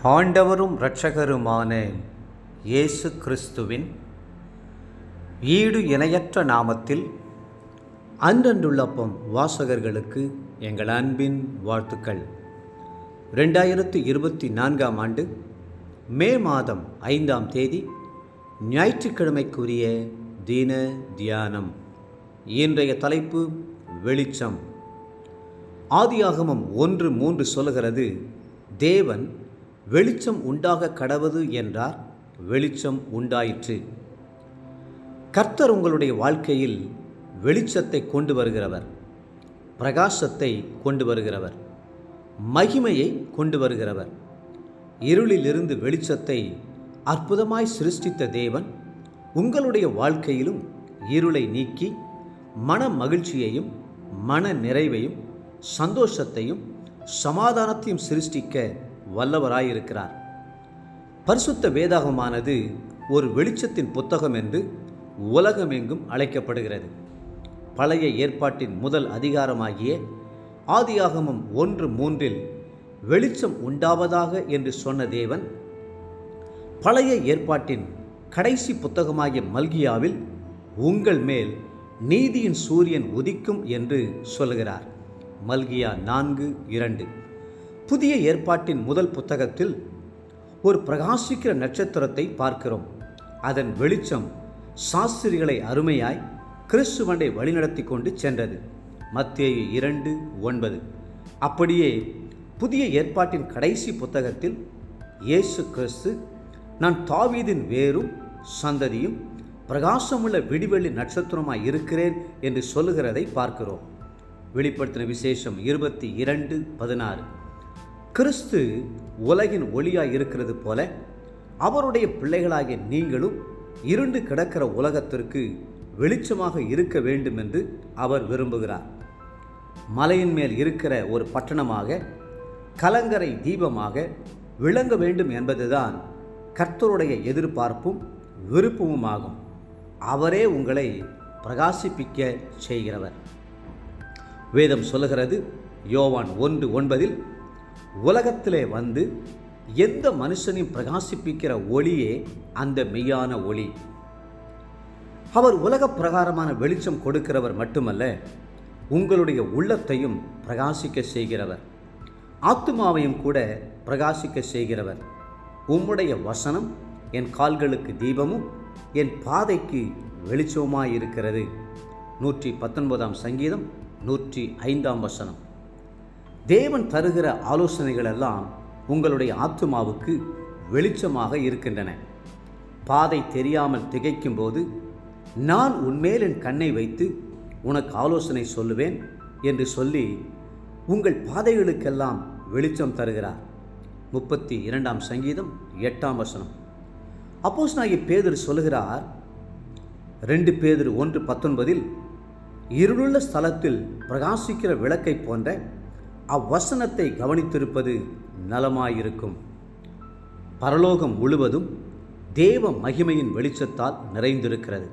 ஆண்டவரும் இரட்சகருமான இயேசு கிறிஸ்துவின் ஈடு இணையற்ற நாமத்தில் அன்றன்றுள்ளப்பம் வாசகர்களுக்கு எங்கள் அன்பின் வாழ்த்துக்கள். 2024 ஆண்டு மே மாதம் 5ஆம் தேதி ஞாயிற்றுக்கிழமைக்குரிய தின தியானம். இன்றைய தலைப்பு வெளிச்சம். ஆதியாகமம் 1:3 சொல்கிறது, தேவன் வெளிச்சம் உண்டாக கடவது என்றார், வெளிச்சம் உண்டாயிற்று. கர்த்தர் உங்களுடைய வாழ்க்கையில் வெளிச்சத்தை கொண்டு வருகிறவர், பிரகாசத்தை கொண்டு வருகிறவர், மகிமையை கொண்டு வருகிறவர். இருளிலிருந்து வெளிச்சத்தை அற்புதமாய் சிருஷ்டித்த தேவன் உங்களுடைய வாழ்க்கையிலும் இருளை நீக்கி மன மகிழ்ச்சியையும் மன நிறைவையும் சந்தோஷத்தையும் சமாதானத்தையும் சிருஷ்டிக்க வல்லவராயிருக்கிறார். பரிசுத்த வேதாகமானது ஒரு வெளிச்சத்தின் புத்தகம் என்று உலகமெங்கும் அழைக்கப்படுகிறது. பழைய ஏற்பாட்டின் முதல் அதிகாரமாகிய ஆதியாகமம் 1:3 வெளிச்சம் உண்டாவதாக என்று சொன்ன தேவன், பழைய ஏற்பாட்டின் கடைசி புத்தகமாகிய மல்கியாவில் உங்கள் மேல் நீதியின் சூரியன் உதிக்கும் என்று சொல்கிறார். மல்கியா 4:2. புதிய ஏற்பாட்டின் முதல் புத்தகத்தில் ஒரு பிரகாசிக்கிற நட்சத்திரத்தை பார்க்கிறோம். அதன் வெளிச்சம் சாஸ்திரிகளை அருமையாய் கிறிஸ்துவண்டை வழிநடத்தி கொண்டு சென்றது. மத்தேயு 2:9. அப்படியே புதிய ஏற்பாட்டின் கடைசி புத்தகத்தில் இயேசு கிறிஸ்து, நான் தாவீதின் வேரும் சந்ததியும் பிரகாசமுள்ள விடிவெள்ளி நட்சத்திரமாய் இருக்கிறேன் என்று சொல்லுகிறதை பார்க்கிறோம். வெளிப்படுத்தின விசேஷம் 22:16. கிறிஸ்து உலகின் ஒளியாய் இருக்கிறது போல அவருடைய பிள்ளைகளாகிய நீங்களும் இருண்டு கிடக்கிற உலகத்திற்கு வெளிச்சமாக இருக்க வேண்டும் என்று அவர் விரும்புகிறார். மலையின் மேல் இருக்கிற ஒரு பட்டணமாக, கலங்கரை தீபமாக விளங்க வேண்டும் என்பதுதான் கர்த்தருடைய எதிர்பார்ப்பும் விருப்பமுமாகும். அவரே உங்களை பிரகாசிப்பிக்க செய்கிறவர். வேதம் சொல்லுகிறது, யோவான் 1:9, உலகத்திலே வந்து எந்த மனுஷனையும் பிரகாசிப்பிக்கிற ஒளியே அந்த மெய்யான ஒளி. அவர் உலக பிரகாரமான வெளிச்சம் கொடுக்கிறவர் மட்டுமல்ல, உங்களுடைய உள்ளத்தையும் பிரகாசிக்க செய்கிறவர், ஆத்துமாவையும் கூட பிரகாசிக்க செய்கிறவர். உம்முடைய வசனம் என் கால்களுக்கு தீபமும் என் பாதைக்கு வெளிச்சமாயிருக்கிறது. 119 சங்கீதம் 105 தேவன் தருகிற ஆலோசனைகள் எல்லாம் உங்களுடைய ஆத்துமாவுக்கு வெளிச்சமாக இருக்கின்றன. பாதை தெரியாமல் திகைக்கும் போது, நான் உன்மேல் என் கண்ணை வைத்து உனக்கு ஆலோசனை சொல்லுவேன் என்று சொல்லி உங்கள் பாதைகளுக்கெல்லாம் வெளிச்சம் தருகிறார். 32 சங்கீதம் 8 அப்போஸ்தலனாகிய பேதுரு சொல்லுகிறார், 2 பேதுரு 1:19, இருளுள்ள ஸ்தலத்தில் பிரகாசிக்கிற விளக்கை போன்ற அவ்வசனத்தை கவனித்திருப்பது நலமாயிருக்கும். பரலோகம் முழுவதும் தேவ மகிமையின் வெளிச்சத்தால் நிறைந்திருக்கிறது.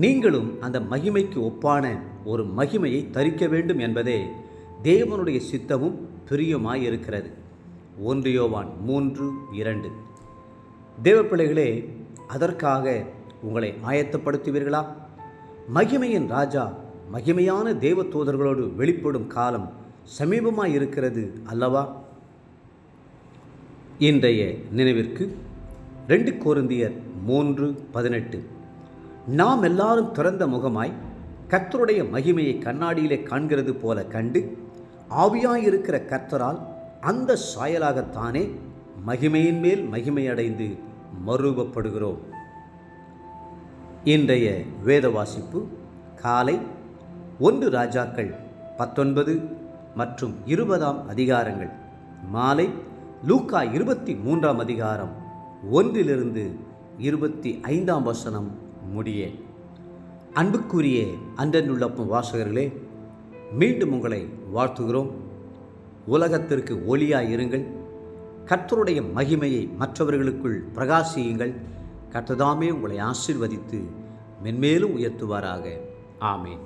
நீங்களும் அந்த மகிமைக்கு ஒப்பான ஒரு மகிமையை தரிக்க வேண்டும் என்பதே தேவனுடைய சித்தமும் பிரியமாயிருக்கிறது. 1 யோவான் 3:2. தேவ பிள்ளைகளே, அதற்காக உங்களை ஆயத்தப்படுத்துவீர்களா? மகிமையின் ராஜா மகிமையான தேவ தூதர்களோடு வெளிப்படும் காலம் சமீபமாய் இருக்கிறது அல்லவா? இன்றைய நினைவிற்கு 2 கொரிந்தியர் 3:18. நாம் எல்லாரும் திறந்த முகமாய் கர்த்தருடைய மகிமையை கண்ணாடியிலே காண்கிறது போல கண்டு, ஆவியாயிருக்கிற கர்த்தரால் அந்த சாயலாகத்தானே மகிமையின் மேல் மகிமையடைந்து மறுரூபப்படுகிறோம். இன்றைய வேத வாசிப்பு காலை 1 ராஜாக்கள் 19 மற்றும் 20 அதிகாரங்கள், மாலை லூக்கா 23 அதிகாரம் 1-25 முடிய. அன்புக்குரிய அன்றன்றுள்ளப்பம் வாசகர்களே, மீண்டும் உங்களை வாழ்த்துகிறோம். உலகத்திற்கு ஒளியாயிருங்கள். கர்த்தருடைய மகிமையை மற்றவர்களுக்குள் பிரகாசியுங்கள். கர்த்ததாமே உங்களை ஆசீர்வதித்து மென்மேலும் உயர்த்துவாராக. ஆமேன்.